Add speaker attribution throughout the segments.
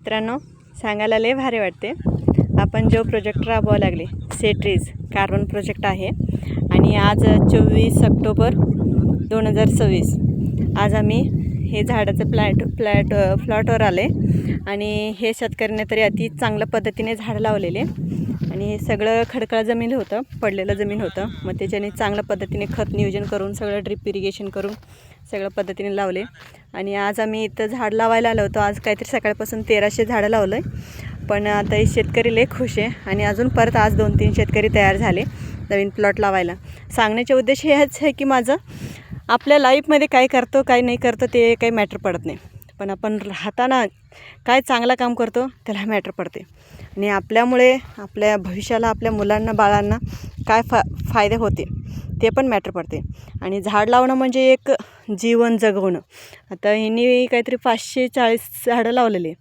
Speaker 1: मित्रांनो, सांगायला लय भारी वाटते. आपण जो प्रोजेक्ट राबवावं लागले सेट्रीज कार्बन प्रोजेक्ट आहे आणि आज 24 ऑक्टोबर 2026 आज आम्ही हे झाडाचं फ्लॉटवर आले आणि हे शेतकऱ्याने तरी अति चांगल्या पद्धतीने झाड लावलेले आणि हे सगळं खडकाळ जमीन होतं, पडलेलं जमीन होतं. मग त्याच्याने चांगल्या पद्धतीने खत नियोजन करून सगळं ड्रिप इरिगेशन करून सगळ्या पद्धतीने लावले. आणि आज आम्ही इथं झाड लावायला आलो होतो. आज काहीतरी सकाळपासून 1300 झाडं लावलं आहे. पण आता हे शेतकरी लय खुश आहे आणि अजून परत आज 2-3 शेतकरी तयार झाले नवीन प्लॉट लावायला. सांगण्याचे उद्देश हेच आहे की माझं आपल्या लाईफमध्ये काय करतो काय नाही करतो ते काही मॅटर पडत नाही, पण आपण राहताना काय चांगलं काम करतो त्याला मॅटर पडते. आणि आपल्यामुळे आपल्या भविष्याला आपल्या मुलांना बाळांना काय फायदे होते ते पण मॅटर पडते. आणि झाड लावणं म्हणजे एक जीवन जगवणं. आता यांनी काहीतरी 540 झाडं लावलेले,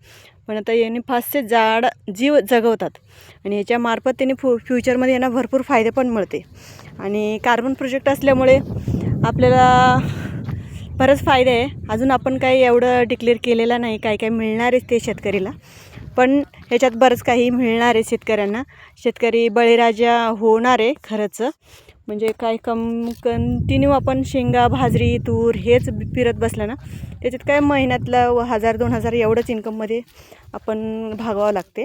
Speaker 1: पण आता यांनी 500 जीव जगवतात आणि ह्याच्यामार्फत त्यांनी फ्युचरमध्ये यांना भरपूर फायदे पण मिळते. आणि कार्बन प्रोजेक्ट असल्यामुळे आपल्याला बरंच फायदे आहे. अजून आपण काही एवढं डिक्लेअर केलेलं नाही, काय काय मिळणार आहे ते शेतकरीला, पण ह्याच्यात बरंच काही मिळणार आहे शेतकऱ्यांना. शेतकरी बळीराजा होणार आहे खरंच. म्हणजे काय कंटिन्यू आपण शेंगा भाजरी तूर हेच फिरत बसलं ना, त्याच्यात काय महिन्यातलं 1000-2000 एवढंच इन्कममध्ये आपण भागावं लागते.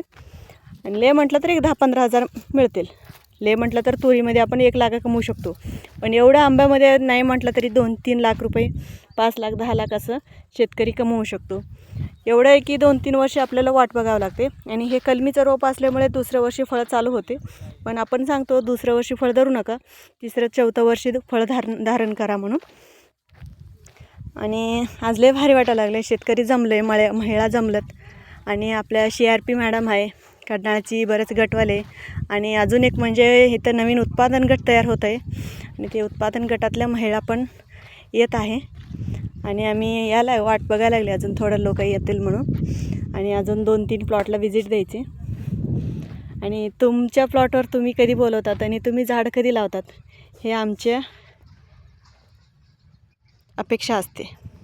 Speaker 1: आणि ले म्हटलं तर एक 10-15 हजार मिळतील. ले म्हटलं तर तुरीमध्ये आपण 1 लाख कमवू शकतो. पण एवढ्या आंब्यामध्ये नाही म्हटलं तरी 2-3 लाख रुपये, 5 लाख 10 लाख असं शेतकरी कमवू शकतो. एवढं आहे की 2-3 वर्षे आपल्याला वाट बघावं लागते. आणि हे कलमीचं रोप असल्यामुळे दुसऱ्या वर्षी फळं चालू होते. पण आपण सांगतो दुसऱ्या वर्षी फळ धरू नका, 3-4 वर्षी फळ धारण करा म्हणून. आणि आज लय भारी वाटायला लागले. शेतकरी जमले, महिला जमलत आणि आपल्या CRP मॅडम आहे कडनाळची, बरेच गटवाले. आणि अजून एक म्हणजे इथं नवीन उत्पादन गट तयार होत आहे आणि ते उत्पादन गटातल्या महिला पण येत आहे. आणि आम्ही याला वाट बघायला लागले अजून थोडं लोक येतील म्हणून. आणि अजून 2-3 प्लॉटला व्हिजिट द्यायची. आणि तुमच्या प्लॉटवर तुम्ही कधी बोलवतात आणि तुम्ही झाड कधी लावतात हे आमच्या अपेक्षा असते.